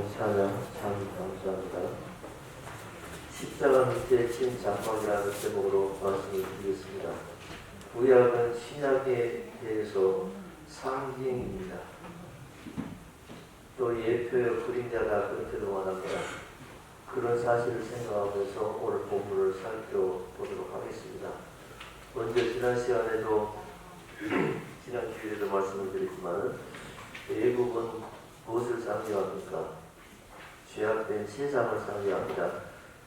찬양 참 감사합니다. 십자가 밑에 친 장막이라는 제목으로 말씀을 드리겠습니다. 구약은 신약에 대해서 상징입니다. 또 예표의 그림자다 그렇게도 말합니다. 그런 사실을 생각하면서 오늘 본문을 살펴보도록 하겠습니다. 먼저 지난 시간에도 지난 주일에도 말씀을 드렸지만 애국은 무엇을 상징합니까? 죄악된 세상을 상징합니다.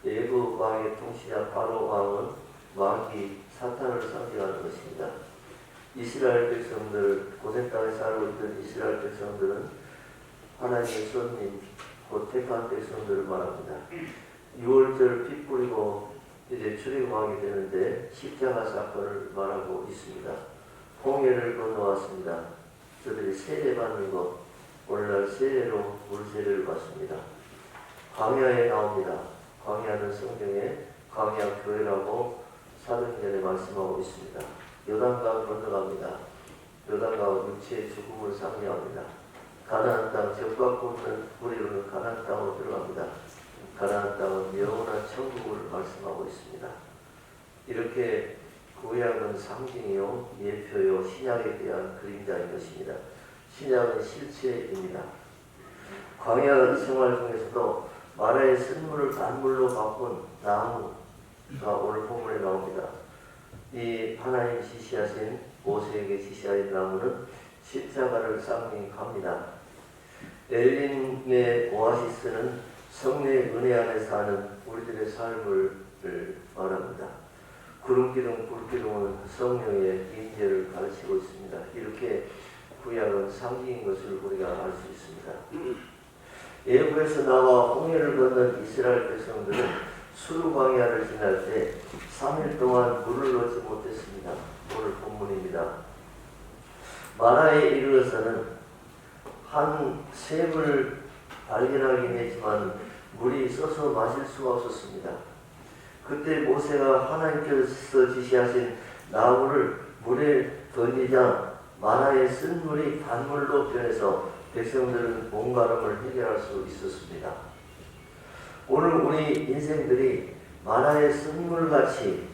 애국 왕의 통치자 바로 왕은 마귀 사탄을 상징하는 것입니다. 이스라엘 백성들, 고센 땅에 살고 있던 이스라엘 백성들은 하나님의 손님, 곧 택한 백성들을 말합니다. 6월절 피 뿌리고 이제 출애굽하게 되는데 십자가 사건을 말하고 있습니다. 홍해를 건너왔습니다. 저들이 세례받는 것, 오늘날 세례로 물세례를 받습니다. 광야에 나옵니다. 광야는 성경에 광야 교회라고 사도행전에 말씀하고 있습니다. 요단강 건너갑니다. 요단강은 육체의 죽음을 상징합니다. 가나안 땅, 젖과 꿀이 흐르는 가나안 땅으로 들어갑니다. 가나안 땅은 영원한 천국을 말씀하고 있습니다. 이렇게 구약은 상징이요, 예표요, 신약에 대한 그림자인 것입니다. 신약은 실체입니다. 광야 생활 중에서도 마라의 쓴물을 단물로 바꾼 나무가 오늘 본문에 나옵니다. 이 하나님 지시하신 모세에게 지시하신 나무는 십자가를 상징합니다. 엘림의 오아시스는 성령의 은혜 안에 사는 우리들의 삶을 말합니다. 구름기둥, 불기둥은 성령의 임재를 가르치고 있습니다. 이렇게 구약은 상징인 것을 우리가 알 수 있습니다. 애굽에서 나와 홍해를 건넌 이스라엘 백성들은 수르 광야를 지날 때 3일 동안 물을 얻지 못했습니다. 오늘 본문입니다. 마라에 이르러서는 한 샘을 발견하긴 했지만 물이 써서 마실 수가 없었습니다. 그때 모세가 하나님께서 지시하신 나무를 물에 던지자 마라의 쓴 물이 단물로 변해서 백성들은 몸가름을 해결할 수 있었습니다. 오늘 우리 인생들이 마라의 쓴물같이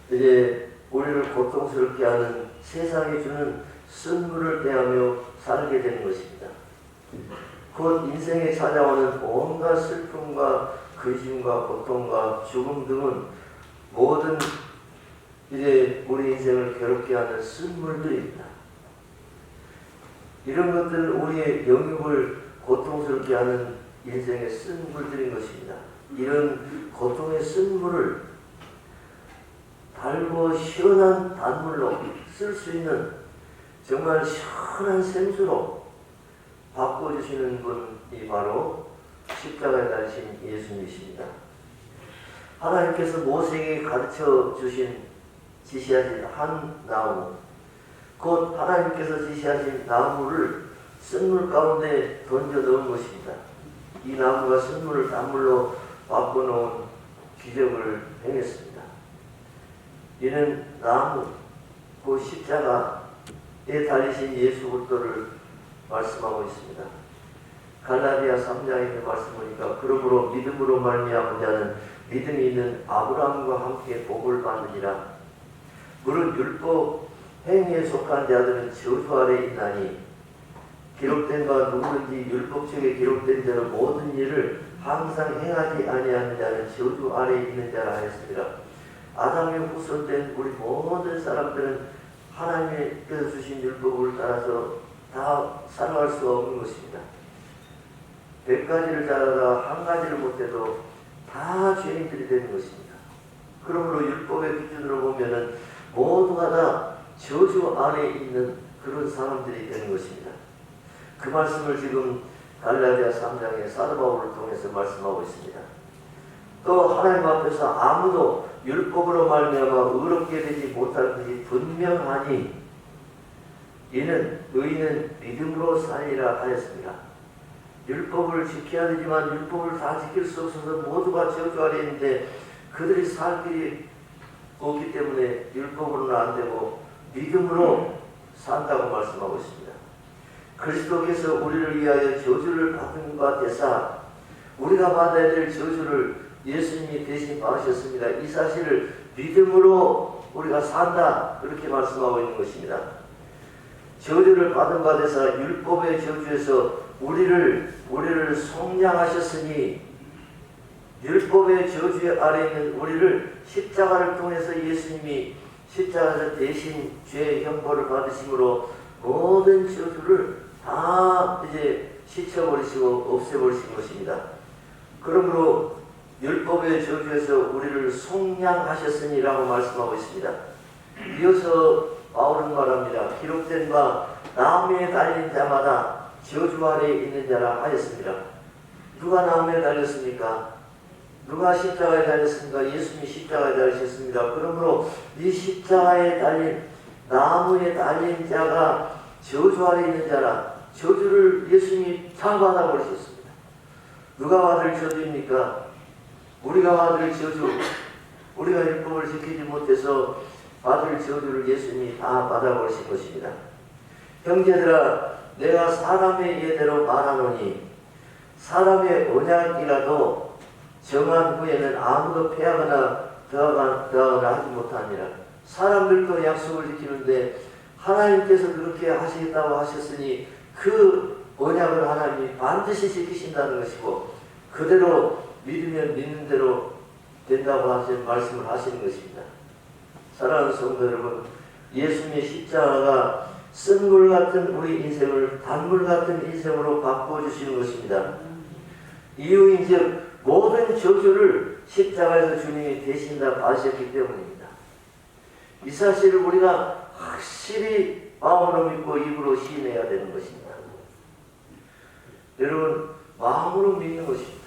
이제 우리를 고통스럽게 하는 세상이 주는 쓴물을 대하며 살게 되는 것입니다. 곧 인생에 찾아오는 온갖 슬픔과 근심과 고통과 죽음 등은 모든 이제 우리 인생을 괴롭게 하는 쓴물들입니다. 이런 것들은 우리의 영육을 고통스럽게 하는 인생의 쓴물들인 것입니다. 이런 고통의 쓴물을 달고 시원한 단물로 쓸 수 있는 정말 시원한 생수로 바꿔주시는 분이 바로 십자가에 달리신 예수님이십니다. 하나님께서 모세에게 가르쳐 주신 지시하신 한 나무, 곧 하나님께서 지시하신 나무를 쓴물 가운데 던져 넣은 것입니다. 이 나무가 쓴물을 단물로 바꿔놓은 기적을 행했습니다. 이는 나무, 그 십자가에 달리신 예수 그리스도를 말씀하고 있습니다. 갈라디아 3장에 있는 말씀 보니까 그러므로 믿음으로 말미암은 자는 믿음이 있는 아브라함과 함께 복을 받느니라. 물은 율법 행위에 속한 자들은 저주 아래 있나니 기록된 바 누구든지 율법책에 기록된 자는 모든 일을 항상 행하지 아니하는 자는 저주 아래 있는 자라 하였습니다. 아담의 후손된 우리 모든 사람들은 하나님께서 주신 율법을 따라서 다 살아갈 수가 없는 것입니다. 100가지를 잘하다 한 가지를 못해도 다 죄인들이 되는 것입니다. 그러므로 율법의 기준으로 보면은 모두가 다 저주 아래에 있는 그런 사람들이 되는 것입니다. 그 말씀을 지금 갈라디아 3장의 사도 바울을 통해서 말씀하고 있습니다. 또 하나님 앞에서 아무도 율법으로 말미암아 의롭게 되지 못할 것이 분명하니 이는 의인은 믿음으로 살리라 하였습니다. 율법을 지켜야 되지만 율법을 다 지킬 수 없어서 모두가 저주 아래 있는데 그들이 살 길이 없기 때문에 율법으로는 안 되고 믿음으로 산다고 말씀하고 있습니다. 그리스도께서 우리를 위하여 저주를 받은 바 되사 우리가 받아야 될 저주를 예수님이 대신 받으셨습니다. 이 사실을 믿음으로 우리가 산다, 그렇게 말씀하고 있는 것입니다. 저주를 받은 바 되사 율법의 저주에서 우리를 속량하셨으니, 율법의 저주 아래 있는 우리를 십자가를 통해서 예수님이 십자가에서 대신 죄의 형벌을 받으심으로 모든 저주를 다 이제 씻어버리시고 없애버리신 것입니다. 그러므로 율법의 저주에서 우리를 속량하셨으니라고 말씀하고 있습니다. 이어서 바울은 말합니다. 기록된 바 나무에 달린 자마다 저주 아래에 있는 자라 하였습니다. 누가 나무에 달렸습니까? 누가 십자가에 달렸습니까? 예수님이 십자가에 달리셨습니다. 그러므로 이 십자가에 달린, 나무에 달린 자가 저주 아래 있는 자라, 저주를 예수님이 다 받아버리셨습니다. 누가 받을 저주입니까? 우리가 받을 저주, 우리가 율법을 지키지 못해서 받을 저주를 예수님이 다 받아버리신 것입니다. 형제들아, 내가 사람의 예대로 말하노니 사람의 언약이라도 정한 후에는 아무도 패하거나 더하거나 하지 못하니라. 사람들도 약속을 지키는데 하나님께서 그렇게 하시겠다고 하셨으니 그 언약을 하나님이 반드시 지키신다는 것이고, 그대로 믿으면 믿는 대로 된다고 하신 말씀을 하시는 것입니다. 사랑하는 성도 여러분, 예수님의 십자가가 쓴물 같은 우리 인생을 단물 같은 인생으로 바꿔주시는 것입니다. 이유인즉 모든 저주를 십자가에서 주님이 대신 다 받으셨기 때문입니다. 이 사실을 우리가 확실히 마음으로 믿고 입으로 시인해야 되는 것입니다. 여러분, 마음으로 믿는 것입니다.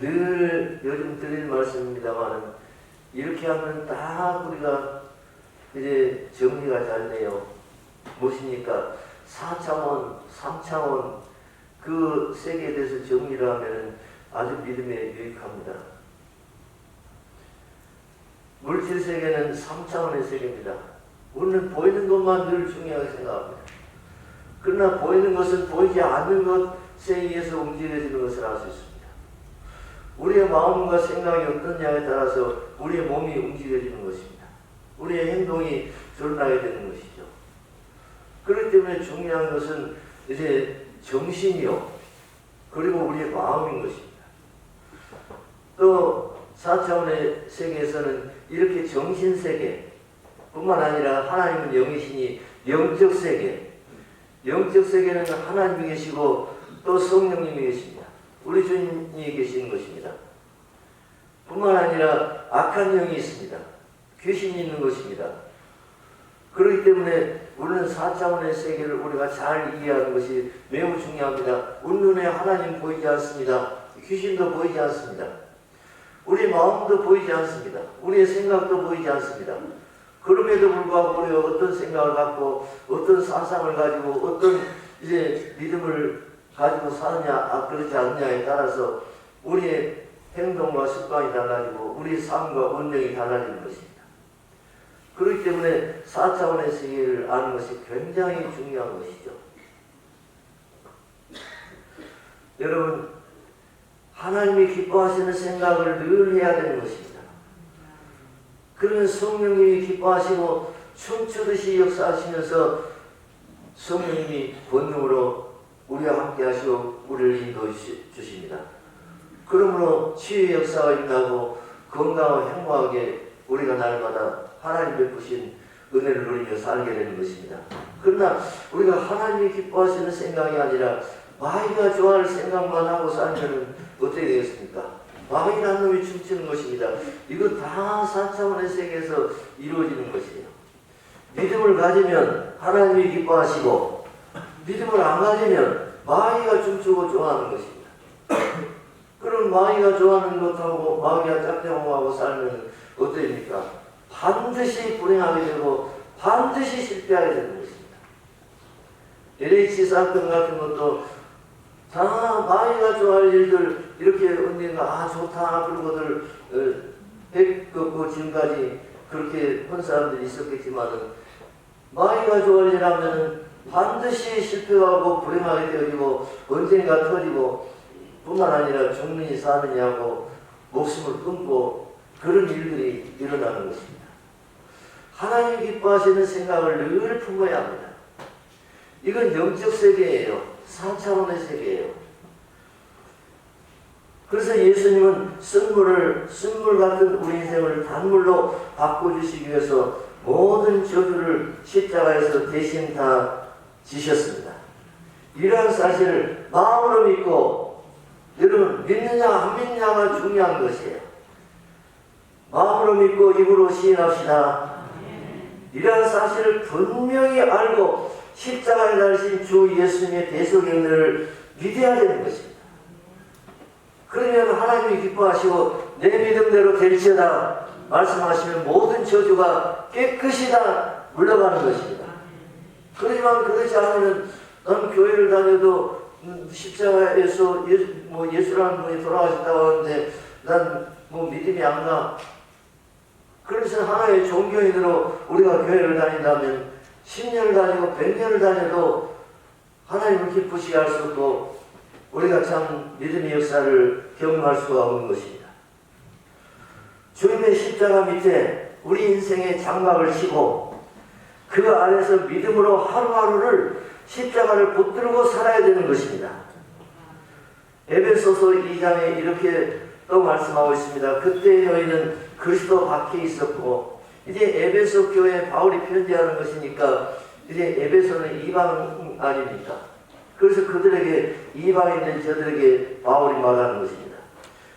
늘 요즘 드릴 말씀입니다만, 이렇게 하면 딱 우리가 이제 정리가 잘 돼요. 무엇입니까? 4차원, 3차원 그 세계에 대해서 정리를 하면 아주 믿음에 유익합니다. 물질 세계는 3차원의 세계입니다. 우리는 보이는 것만 늘 중요하게 생각합니다. 그러나 보이는 것은 보이지 않는 것에 의해서 움직여지는 것을 알 수 있습니다. 우리의 마음과 생각이 어떠냐에 따라서 우리의 몸이 움직여지는 것입니다. 우리의 행동이 드러나게 되는 것이죠. 그렇기 때문에 중요한 것은 이제 정신이요, 그리고 우리의 마음인 것입니다. 또 4차원의 세계에서는 이렇게 정신세계 뿐만 아니라 하나님은 영이시니 영적 세계, 영적 세계는 하나님이 계시고 또 성령님이 계십니다. 우리 주님이 계시는 것입니다. 뿐만 아니라 악한 영이 있습니다. 귀신이 있는 것입니다. 그렇기 때문에 우리는 4차원의 세계를 우리가 잘 이해하는 것이 매우 중요합니다. 우리 눈에 하나님 보이지 않습니다. 귀신도 보이지 않습니다. 우리 마음도 보이지 않습니다. 우리의 생각도 보이지 않습니다. 그럼에도 불구하고 우리가 어떤 생각을 갖고 어떤 사상을 가지고 어떤 이제 믿음을 가지고 사느냐 그렇지 않느냐에 따라서 우리의 행동과 습관이 달라지고 우리의 삶과 운명이 달라지는 것입니다. 그렇기 때문에 4차원의 세계를 아는 것이 굉장히 중요한 것이죠. 여러분, 하나님이 기뻐하시는 생각을 늘 해야 되는 것입니다. 그러면 성령님이 기뻐하시고 춤추듯이 역사하시면서 성령님이 본능으로 우리와 함께 하시고 우리를 인도해 주십니다. 그러므로 치유의 역사가 일어나고 건강하고 행복하게 우리가 날마다 하나님 베푸신 은혜를 누리며 살게 되는 것입니다. 그러나 우리가 하나님이 기뻐하시는 생각이 아니라 마귀가 좋아할 생각만 하고 살면 어떻게 되겠습니까? 마귀라는 놈이 춤추는 것입니다. 이거 다 4차원의 세계에서 이루어지는 것이에요. 믿음을 가지면 하나님이 기뻐하시고 믿음을 안 가지면 마귀가 춤추고 좋아하는 것입니다. 그럼 마귀가 좋아하는 것하고 마귀가 짝대응하고 살면 어떻습니까? 반드시 불행하게 되고 반드시 실패하게 되는 것입니다. LH 사건 같은 것도 다 마귀가 좋아할 일들 이렇게 언젠가 좋다 그러고들 그 지금까지 그렇게 한 사람들이 있었겠지만은 마귀가 좋아할 일 하면은 반드시 실패하고 불행하게 되어지고 언젠가 터지고 뿐만 아니라 죽느니 사느냐고 목숨을 끊고 그런 일들이 일어나는 것입니다. 하나님 기뻐하시는 생각을 늘 품어야 합니다. 이건 영적 세계예요. 4차원의 세계예요. 그래서 예수님은 쓴물 같은 우리 인생을 단물로 바꿔주시기 위해서 모든 저주를 십자가에서 대신 다 지셨습니다. 이러한 사실을 마음으로 믿고, 여러분 믿느냐 안 믿느냐가 중요한 것이에요. 마음으로 믿고 입으로 시인합시다. 이러한 사실을 분명히 알고 십자가에 달리신 주 예수님의 대속행위를 믿어야 되는 것입니다. 그러면 하나님이 기뻐하시고 내 믿음대로 될지어다 말씀하시면 모든 저주가 깨끗이 다 물러가는 것입니다. 그렇지만 그러지 않으면 난 교회를 다녀도 십자가에서 예수라는 분이 돌아가셨다고 하는데 난 믿음이 안 가. 그래서 하나의 종교인으로 우리가 교회를 다닌다면 10년을 다니고 100년을 다녀도 하나님을 기쁘시게 할 수 없고 우리가 참 믿음의 역사를 경험할 수가 없는 것입니다. 주님의 십자가 밑에 우리 인생의 장막을 치고 그 안에서 믿음으로 하루하루를 십자가를 붙들고 살아야 되는 것입니다. 에베소서 2장에 이렇게 또 말씀하고 있습니다. 그때 너희는 그리스도 밖에 있었고, 이제 에베소 교회에 바울이 편지하는 것이니까 이제 에베소는 이방 아닙니까? 그래서 그들에게 이방인된 저들에게 바울이 말하는 것입니다.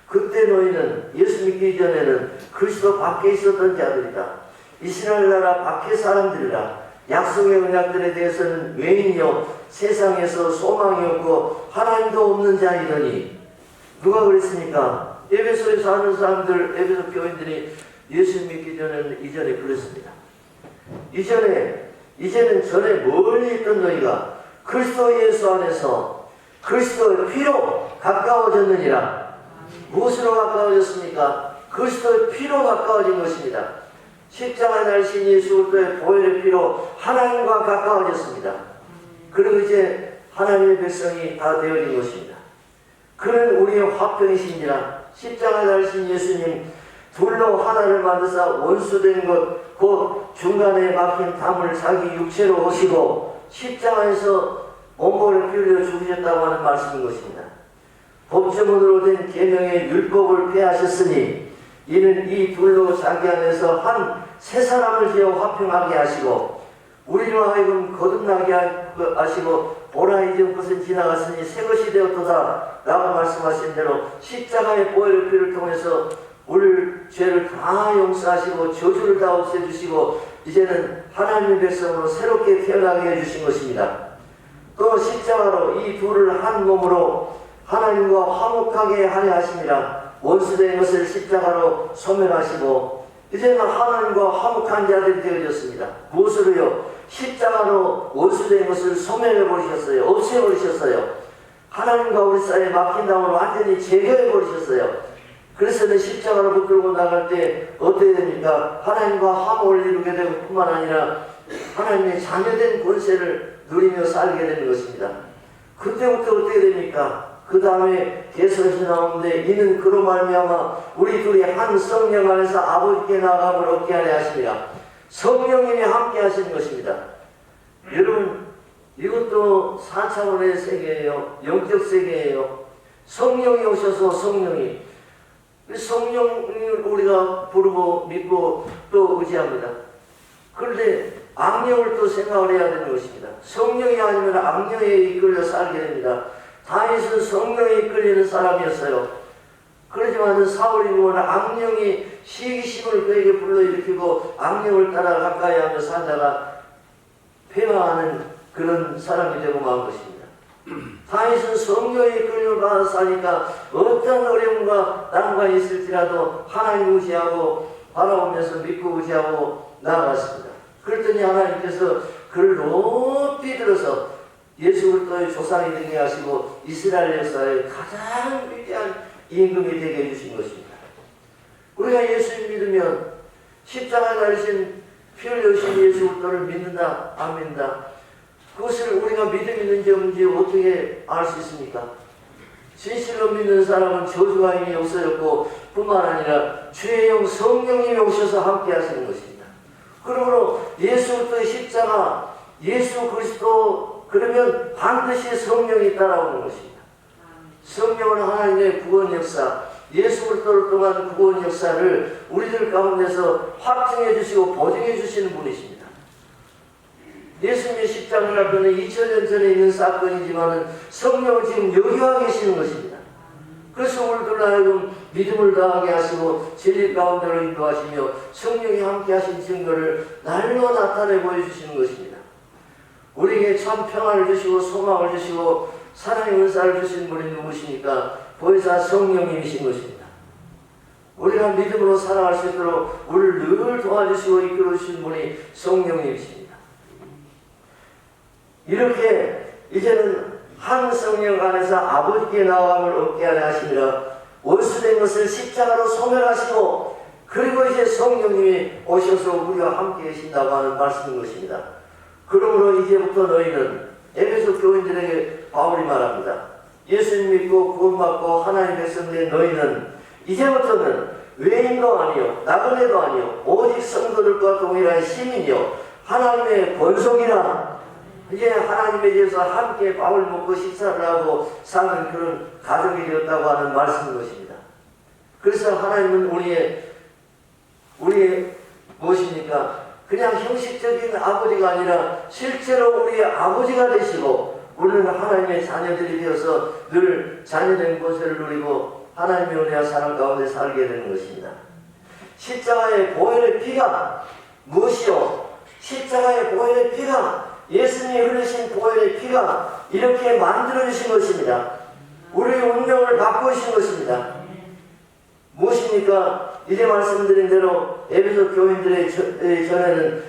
그때 너희는 예수 믿기 전에는 그리스도 밖에 있었던 자들이다. 이스라엘 나라 밖의 사람들이라. 약속의 언약들에 대해서는 외인이요 세상에서 소망이 없고 하나님도 없는 자이더니. 누가 그랬습니까? 에베소에 사는 사람들, 에베소 교인들이 예수 믿기 전에는 이전에 그랬습니다. 이제는 전에 멀리 있던 너희가 그리스도 예수 안에서 그리스도의 피로 가까워졌느니라. 무엇으로 가까워졌습니까? 그리스도의 피로 가까워진 것입니다. 십자가에 달리신 예수 그리스도의 보혈의 피로 하나님과 가까워졌습니다. 그리고 이제 하나님의 백성이 다 되어진 것입니다. 그는 우리의 화평이신지라. 십자가에 달리신 예수님 둘로 하나를 만드사 원수된 것 곧 중간에 막힌 담을 자기 육체로 오시고 십자가에서 온몸을 피흘려 죽으셨다고 하는 말씀인 것입니다. 법조문으로 된 계명의 율법을 폐하셨으니 이는 이 둘로 자기 안에서 한 새 사람을 지어 화평하게 하시고 우리로 하여금 거듭나게 하시고 보라 이전 것은 지나갔으니 새 것이 되었도다 라고 말씀하신 대로 십자가의 보혈의 피를 통해서 우리 죄를 다 용서하시고 저주를 다 없애주시고 이제는 하나님의 백성으로 새롭게 태어나게 해주신 것입니다. 또 십자가로 이 둘을 한 몸으로 하나님과 화목하게 하려 하심이라. 원수된 것을 십자가로 소멸하시고 이제는 하나님과 화목한 자들이 되어졌습니다. 무엇으로요? 십자가로 원수된 것을 소멸해버리셨어요. 없애버리셨어요. 하나님과 우리 사이에 막힌 담을 완전히 제거해버리셨어요. 그래서 십자가를 붙들고 나갈 때 어떻게 됩니까? 하나님과 화목을 이루게 되고 뿐만 아니라 하나님의 자녀된 권세를 누리며 살게 되는 것입니다. 그때부터 어떻게 됩니까? 그 다음에 계속해서 나오는데 이는 그로 말미암아 우리 둘이 한 성령 안에서 아버지께 나아감을 얻게 하려 하십니다. 성령님이 함께 하시는 것입니다. 여러분 이것도 4차원의 세계예요. 영적 세계예요. 성령이 오셔서 성령을 우리가 부르고 믿고 또 의지합니다. 그런데 악령을 또 생각을 해야 되는 것입니다. 성령이 아니면 악령에 이끌려 살게 됩니다. 다윗은 성령에 이끌리는 사람이었어요. 그렇지만 사울이 보면 악령이 시기심을 그에게 불러일으키고 악령을 따라 가까이 하며 살다가 패망하는 그런 사람이 되고 만 것입니다. 다윗은 성령에 이끌림을 받아 사니까 어떤 어려움과 난과 있을지라도 하나님 의지하고 바라보면서 믿고 의지하고 나아갔습니다. 그랬더니 하나님께서 그를 높이 들어서 예수 그리스도의 조상이 되게 하시고 이스라엘 역사의 가장 위대한 임금이 되게 해주신 것입니다. 우리가 예수를 믿으면 십자가에 달리신 피 흘려주신 예수 그리스도를 믿는다 안 믿는다? 그것을 우리가 믿음 있는지 없는지 어떻게 알 수 있습니까? 진실로 믿는 사람은 저주가 이미 없어졌고 뿐만 아니라 주의 영 성령님이 오셔서 함께 하시는 것입니다. 그러므로 예수 그리스도의 십자가, 예수 그리스도, 그러면 반드시 성령이 따라오는 것입니다. 성령은 하나님의 구원 역사, 예수 그리스도를 통한 구원 역사를 우리들 가운데서 확증해 주시고 보증해 주시는 분이십니다. 예수님의 십자가 사건은 2000년 전에 있는 사건이지만 성령은 지금 여기 와 계시는 것입니다. 그래서 우리들 하여금 믿음을 다하게 하시고 진리 가운데로 인도하시며 성령이 함께 하신 증거를 날로 나타내 보여주시는 것입니다. 우리에게 참 평안을 주시고 소망을 주시고 사랑의 은사를 주신 분이 누구십니까? 보혜사 성령님이신 것입니다. 우리가 믿음으로 살아갈 수 있도록 우리를 늘 도와주시고 이끌어 주신 분이 성령님이십니다. 이렇게 이제는 한 성령 안에서 아버지께 나옴을 얻게 하려 하시니라. 원수된 것을 십자가로 소멸하시고 그리고 이제 성령님이 오셔서 우리와 함께 계신다고 하는 말씀인 것입니다. 그러므로 이제부터 너희는, 에베소 교인들에게 바울이 말합니다. 예수님 믿고 구원받고 하나님의 백성된 너희는 이제부터는 외인도 아니요 나그네도 아니요 오직 성도들과 동일한 시민이요 하나님의 권속이라. 이제 하나님에 대해서 함께 밥을 먹고 식사를 하고 사는 그런 가족이 되었다고 하는 말씀인 것입니다. 그래서 하나님은 우리의 무엇입니까? 그냥 형식적인 아버지가 아니라 실제로 우리의 아버지가 되시고 우리는 하나님의 자녀들이 되어서 늘 자녀된 권세를 누리고 하나님의 은혜와 사랑 가운데 살게 되는 것입니다. 십자가의 보혈의 피가 무엇이요? 십자가의 보혈의 피가, 예수님이 흘리신 보혈의 피가 이렇게 만들어주신 것입니다. 우리의 운명을 바꾸신 것입니다. 무엇입니까? 이제 말씀드린 대로 에베소 교인들의 전에는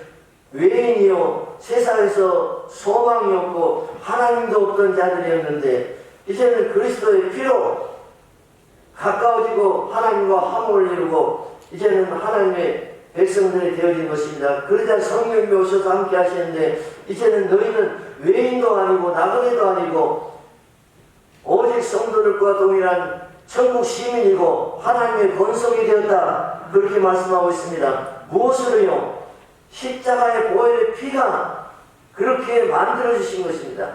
외인이요 세상에서 소망이 없고 하나님도 없던 자들이었는데 이제는 그리스도의 피로 가까워지고 하나님과 화목을 이루고 이제는 하나님의 백성들이 되어진 것입니다. 그러자 성령님이 오셔서 함께 하시는데 이제는 너희는 외인도 아니고 나그네도 아니고 오직 성도들과 동일한 천국 시민이고 하나님의 권속이 되었다. 그렇게 말씀하고 있습니다. 무엇으로요? 십자가의 보혈의 피가 그렇게 만들어주신 것입니다.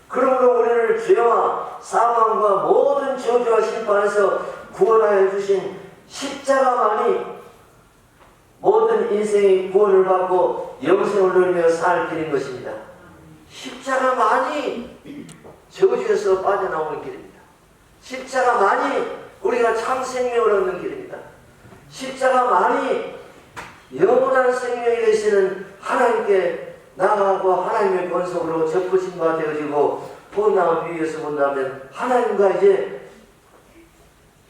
그러므로 우리를 죄와 사망과 모든 저주와 심판에서 구원하여 주신 십자가만이 모든 인생의 구원을 받고 영생을 누리며 살 길인 것입니다. 십자가만이 저주에서 빠져나오는 길입니다. 십자가만이 우리가 참 생명을 얻는 길입니다. 십자가만이 영원한 생명이 되시는 하나님께 나아가고 하나님의 권속으로 접붙임 바 되어지고 포나무 위에서 본다면 하나님과 이제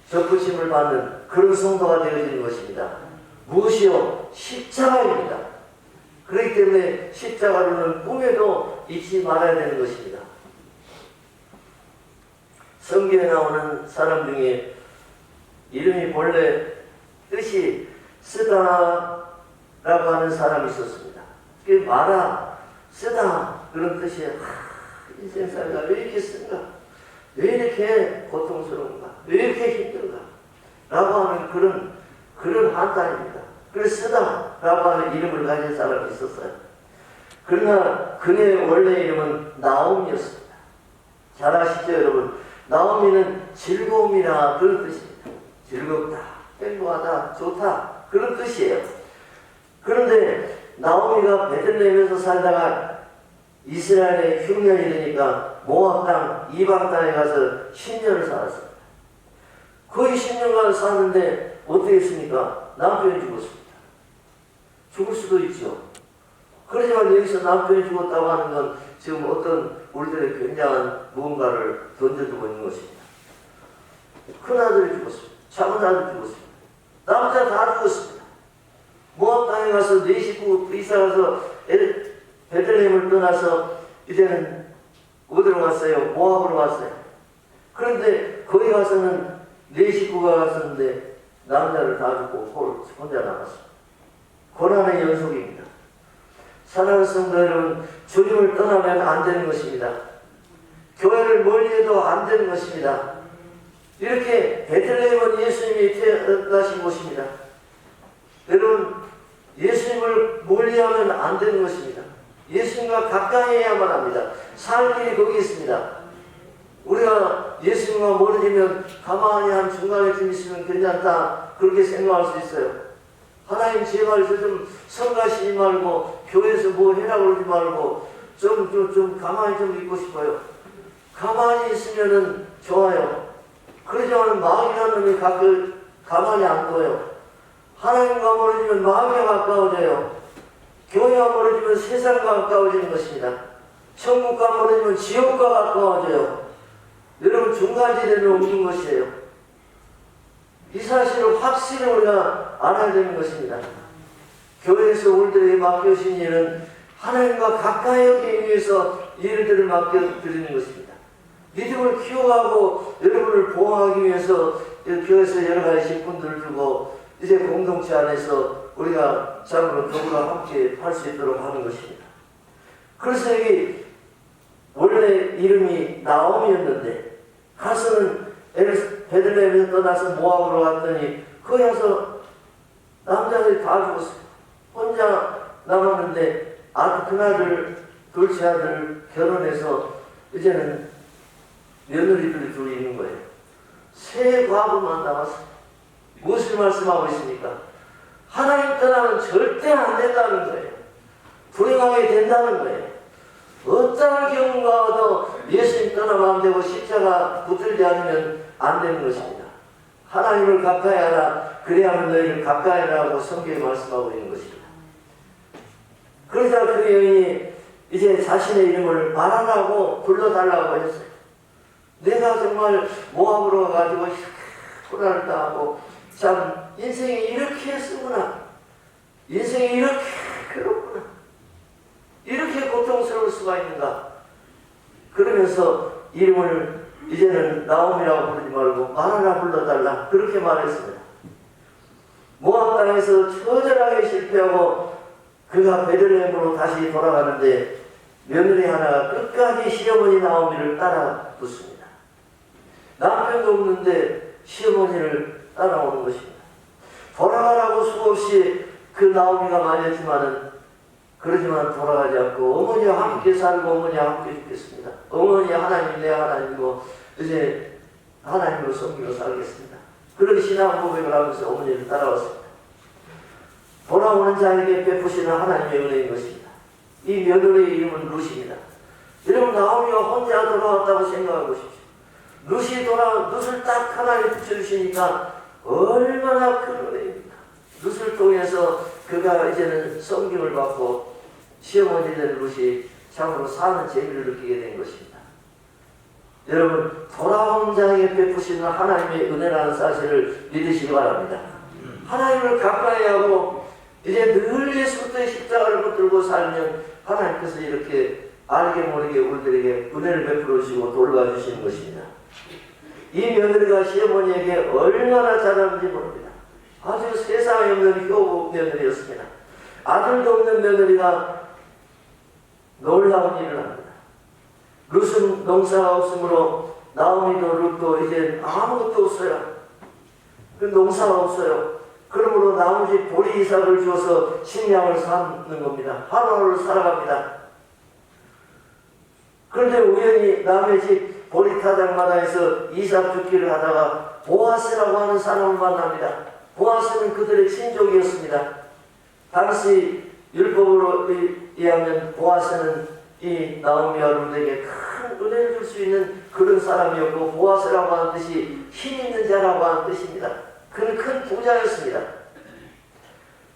접붙임을 받는 그런 성도가 되어지는 것입니다. 무엇이요? 십자가입니다. 그렇기 때문에 십자가로는 꿈에도 잊지 말아야 되는 것입니다. 성경에 나오는 사람 중에 이름이 본래 뜻이 쓰다라고 하는 사람이 있었습니다. 그게 마라, 쓰다 그런 뜻이에요. 인생 살다 왜 이렇게 쓴가? 왜 이렇게 고통스러운가? 왜 이렇게 힘든가? 라고 하는 그런 한탄입니다. 그래서 쓰다라고 하는 이름을 가진 사람이 있었어요. 그러나 그의 원래 이름은 나옴이었습니다. 잘 아시죠 여러분? 나오미는 즐거움이라 그런 뜻입니다. 즐겁다, 행복하다, 좋다 그런 뜻이에요. 그런데 나오미가 베들레헴에서 살다가 이스라엘의 흉년이 되니까 모압 땅, 이방 땅에 가서 10년을 살았습니다. 거의 10년간 사는데 어떻게 했습니까? 남편이 죽었습니다. 죽을 수도 있죠. 그렇지만 여기서 남편이 죽었다고 하는 건 지금 어떤 우리들의 굉장한 무언가를 던져주고 있는 것입니다. 큰아들이 죽었습니다. 작은아들이 죽었습니다. 남자 다 죽었습니다. 모압 땅에 가서 네 식구 이사가서 베들레헴을 떠나서 이제는 어디로 갔어요? 모압으로 갔어요. 그런데 거기 가서는 네 식구가 갔었는데 남자를 다 죽고 혼자 남았습니다. 고난의 연속입니다. 사랑하는 성도 여러분, 주님을 떠나면 안 되는 것입니다. 교회를 멀리해도 안 되는 것입니다. 이렇게 베들레헴은 예수님이 태어나신 곳입니다. 여러분, 예수님을 멀리하면 안 되는 것입니다. 예수님과 가까이 해야만 합니다. 살 길이 거기 있습니다. 우리가 예수님과 멀어지면 가만히 한 중간에 좀 있으면 괜찮다, 그렇게 생각할 수 있어요. 하나님 제발 저 좀 성가시지 말고 교회에서 뭐 해라 그러지 말고 좀 가만히 좀 있고 싶어요. 가만히 있으면은 좋아요. 그러지만 마귀라는 놈이 가만히 안 둬요. 하나님과 멀어지면 마귀가 가까워져요. 교회와 멀어지면 세상과 가까워지는 것입니다. 천국과 멀어지면 지옥과 가까워져요. 여러분, 중간지대는 없는 것이에요. 이 사실을 확실히 우리가 알아야 되는 것입니다. 교회에서 우리들에게 맡겨주신 일은 하나님과 가까이 하기 위해서 일들을 맡겨드리는 것입니다. 믿음을 키워가고 여러분을 보호하기 위해서 교회에서 여러 가지 직분들을 주고 이제 공동체 안에서 우리가 참으로 더불어 함께 할 수 있도록 하는 것입니다. 그래서 여기 원래 이름이 나옴이었는데 가서는 베들레헴에서 떠나서 모압으로 갔더니 거기 가서 남자들이 다 죽었어요. 혼자 남았는데 큰아들, 둘째 아들 결혼해서 이제는 며느리들이 둘이 있는 거예요. 세 과부만 남았어요. 무엇을 말씀하고 있습니까? 하나님 떠나면 절대 안 된다는 거예요. 불행하게 된다는 거예요. 어떠한 경우가도 예수님 떠나면 안 되고 십자가 붙들지 않으면 안 되는 것입니다. 하나님을 가까이 하라, 그래야만 너희를 가까이 하라고 성경에 말씀하고 있는 것입니다. 그러자 그 여인이 이제 자신의 이름을 말하라고 불러달라고 했어요. 내가 정말 모압으로 가가지고 이렇게 고난을 당하고 참 인생이 이렇게 쓰구나, 인생이 이렇게 괴롭구나, 이렇게 고통스러울 수가 있는가. 그러면서 이름을 이제는 나옴이라고 부르지 말고 말하라 불러달라, 그렇게 말했습니다. 모압 땅에서 처절하게 실패하고 그가 베들레헴으로 다시 돌아가는데 며느리 하나가 끝까지 시어머니 나오미를 따라 붙습니다. 남편도 없는데 시어머니를 따라오는 것입니다. 돌아가라고 수없이 그 나오미가 말했지만은 그러지만 돌아가지 않고 어머니와 함께 살고 어머니와 함께 죽겠습니다. 어머니 하나님, 내 하나님이고 이제 하나님으로 섬기고 살겠습니다. 그런 신앙 고백을 하면서 어머니를 따라왔습니다. 돌아오는 자에게 베푸시는 하나님의 은혜인 것입니다. 이 며느리의 이름은 룻입니다. 여러분, 나오미가 혼자 돌아왔다고 생각하고 싶죠. 룻을 딱 하나님 붙여주시니까 얼마나 큰 은혜입니까? 룻을 통해서 그가 이제는 섬김을 받고 시어머니 된 룻이 참으로 사는 재미를 느끼게 된 것입니다. 여러분, 돌아온 자에게 베푸시는 하나님의 은혜라는 사실을 믿으시기 바랍니다. 하나님을 가까이 하고 이제 늘 예수부터의 십자가를 붙들고 살면 하나님께서 이렇게 알게 모르게 우리들에게 은혜를 베풀어 주시고 돌봐주시는 것입니다. 이 며느리가 시어머니에게 얼마나 잘하는지 모릅니다. 아주 세상에 없는 효부 며느리였습니다. 아들도 없는 며느리가 놀라운 일을 합니다. 룻은 농사가 없으므로 나오미도 룻도 이제 아무것도 없어요. 그 농사가 없어요. 그러므로 나머지 보리 이삭을 주어서 식량을 삼는 겁니다. 하루하루 살아갑니다. 그런데 우연히 남의 집 보리타작마다에서 이삭 줍기를 하다가 보아스라고 하는 사람을 만납니다. 보아스는 그들의 친족이었습니다. 당시 율법으로 의하면 보아스는 이 나오미와 룻에게 큰 은혜를 줄 수 있는 그런 사람이었고, 보아스라고 하는 뜻이 힘 있는 자라고 하는 뜻입니다. 그는 큰 부자였습니다.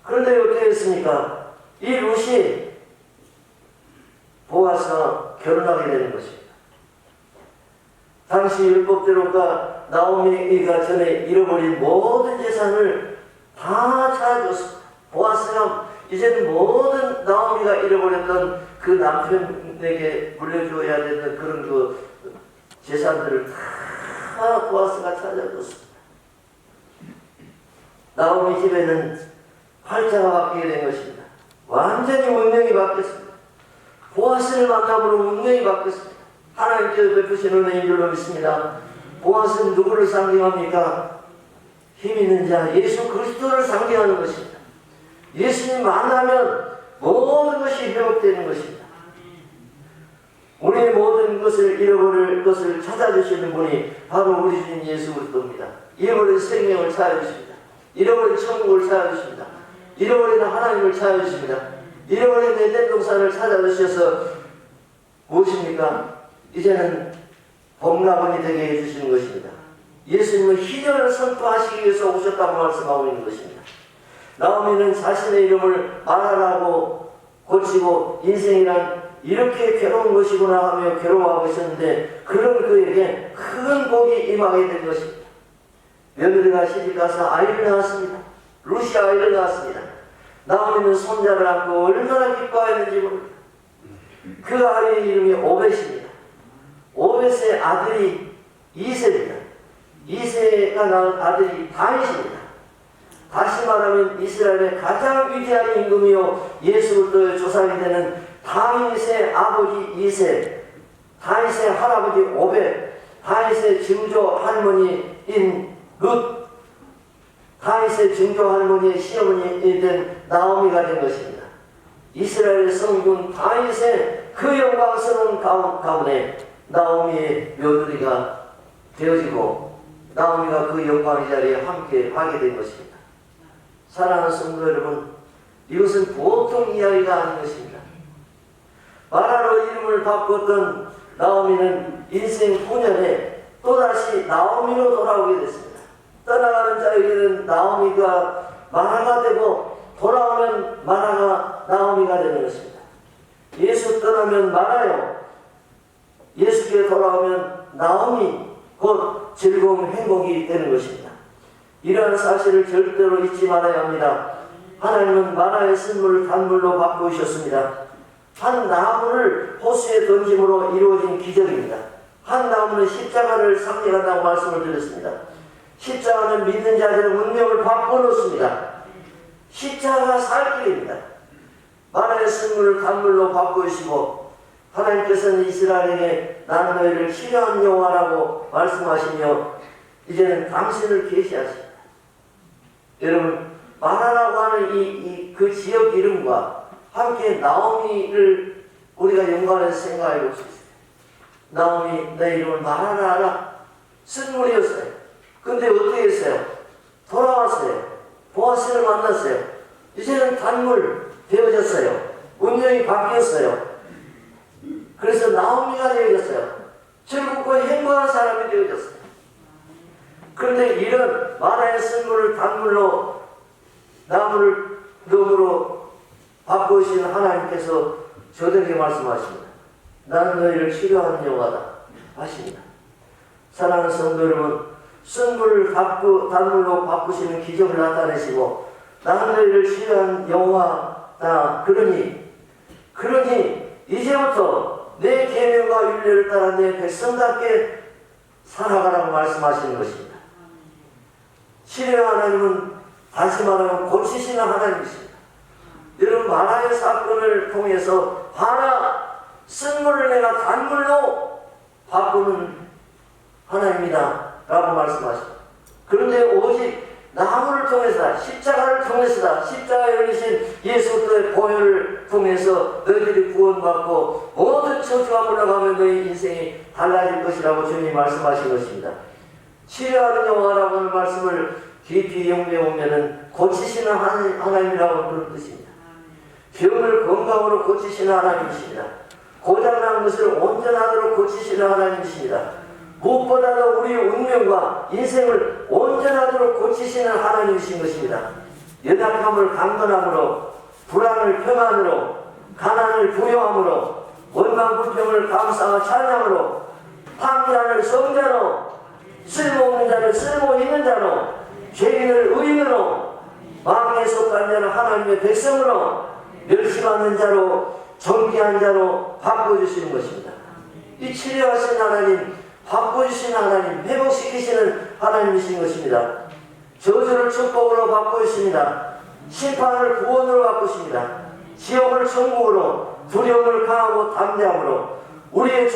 그런데 어떻게 했습니까? 이 룻이 보아스와 결혼하게 되는 것입니다. 당시 율법대로가 나오미가 전에 잃어버린 모든 재산을 다 찾아줬습니다. 보아스가 이제는 모든 나오미가 잃어버렸던 그 남편에게 물려줘야 되는 그런 그 재산들을 다 보아스가 찾아줬습니다. 나오미 집에는 활자가 바뀌게 된 것입니다. 완전히 운명이 바뀌었습니다. 보아스를 만남으로 운명이 바뀌었습니다. 하나님께서 베푸신 은혜인 줄로 믿습니다. 보아스는 누구를 상징합니까? 힘 있는 자 예수 그리스도를 상징하는 것입니다. 예수님 만나면 모든 것이 회복되는 것입니다. 우리의 모든 것을 잃어버릴 것을 찾아주시는 분이 바로 우리 주님 예수 그리스도입니다. 잃어버린 생명을 찾아주십니다. 잃어버린 천국을 찾아주십니다. 잃어버린 하나님을 찾아주십니다. 잃어버린 에덴 동산을 찾아주셔서 무엇입니까? 이제는 복락원이 되게 해주시는 것입니다. 예수님은 희년을 선포하시기 위해서 오셨다고 말씀하고 있는 것입니다. 나오미는 자신의 이름을 마라라고 고치고 인생이란 이렇게 괴로운 것이구나 하며 괴로워하고 있었는데 그런 그에게 큰 복이 임하게 된 것입니다. 며느리가 시집가서 아이를 낳았습니다. 루시아 아이를 낳았습니다. 나오미는 손자를 안고 얼마나 기뻐했는지 모릅니다. 그 아이의 이름이 오벳입니다. 오벳의 아들이 이세입니다. 이세가 낳은 아들이 다윗입니다. 다시 말하면 이스라엘의 가장 위대한 임금이요 예수 그리스도의 조상이 되는 다윗의 아버지 이세, 다윗의 할아버지 오벳, 다윗의 증조 할머니인 룻, 다윗의 증조 할머니의 시어머니 된 나오미가 된 것입니다. 이스라엘의 성군 다윗의 그 영광스러운 가문에 나오미의 며느리가 되어지고 나오미가 그 영광의 자리에 함께 하게 된 것입니다. 사랑하는 성도 여러분, 이것은 보통 이야기가 아닌 것입니다. 마라로 이름을 바꿨던 나오미는 인생 9년에 또다시 나오미로 돌아오게 됐습니다. 떠나가는 자에게는 나오미가 마라가 되고 돌아오면 마라가 나오미가 되는 것입니다. 예수 떠나면 마라요, 예수께 돌아오면 나오미, 곧 즐거움, 행복이 되는 것입니다. 이러한 사실을 절대로 잊지 말아야 합니다. 하나님은 마라의 쓴물을 단물로 바꾸셨습니다. 한 나무를 호수에 던짐으로 이루어진 기적입니다. 한 나무는 십자가를 상징한다고 말씀을 드렸습니다. 십자가는 믿는 자들의 운명을 바꿔놓습니다. 십자가가 살 길입니다. 마라의 쓴물을 단물로 바꾸시고 하나님께서는 이스라엘에게 나는 너희를 치료한 여호와라고 말씀하시며 이제는 당신을 계시하십니다. 여러분, 마라라고 하는 그 지역 이름과 함께 나오미를 우리가 연관해서 생각해 볼 수 있어요. 나오미, 내 이름은 마라라. 쓴물이었어요. 근데 어떻게 했어요? 돌아왔어요. 보아스를 만났어요. 이제는 단물 되어졌어요. 운명이 바뀌었어요. 그래서 나오미가 되어졌어요. 즐겁고 행복한 사람이 되어졌어요. 그런데 이런 마라의 쓴물을 단물로 나무를 놈으로 바꾸신 하나님께서 저들에게 말씀하십니다. 나는 너희를 치료하는 여호와다 하십니다. 사랑하는 성도 여러분, 쓴물을 단물로 바꾸시는 기적을 나타내시고 나는 너희를 치료한 여호와다. 그러니 이제부터 내 계명과 율례를 따라 내 백성답게 살아가라고 말씀하시는 것입니다. 치료의 하나님은 다시 말하면 고치시는 하나님이십니다. 여러분, 마라의 사건을 통해서 마라 쓴물을 내가 단물로 바꾸는 하나님이다 라고 말씀하십니다. 그런데 오직 나무를 통해서다, 십자가를 통해서다, 십자가에 열리신 예수 그리스도의 보혈을 통해서 너희들이 구원받고 모든 저주가 물러가면 너희 인생이 달라질 것이라고 주님이 말씀하신 것입니다. 치료하는 여호와라고 하는 말씀을 깊이 연구해 보면은 고치시는 하나님이라고 그런 뜻입니다. 병을 건강으로 고치시는 하나님이십니다. 고장난 것을 온전하도록 고치시는 하나님이십니다. 무엇보다도 우리 운명과 인생을 온전하도록 고치시는 하나님이신 것입니다. 연약함을 강건함으로, 불안을 평안으로, 가난을 부요함으로, 원망불평을 감사와 찬양으로, 황자를 성자로, 쓸모없는 자를 쓸모 있는 자로, 죄인을 의인으로, 망에 속한 자를 하나님의 백성으로, 멸시받는 자로, 정귀한 자로 바꿔주시는 것입니다. 이 치료하신 하나님, 바꿔주시는 하나님, 회복시키시는 하나님이신 것입니다. 저주를 축복으로 바꿔주십니다. 심판을 구원으로 바꾸십니다. 시험을 천국으로, 두려움을 강하고 담대함으로 우리의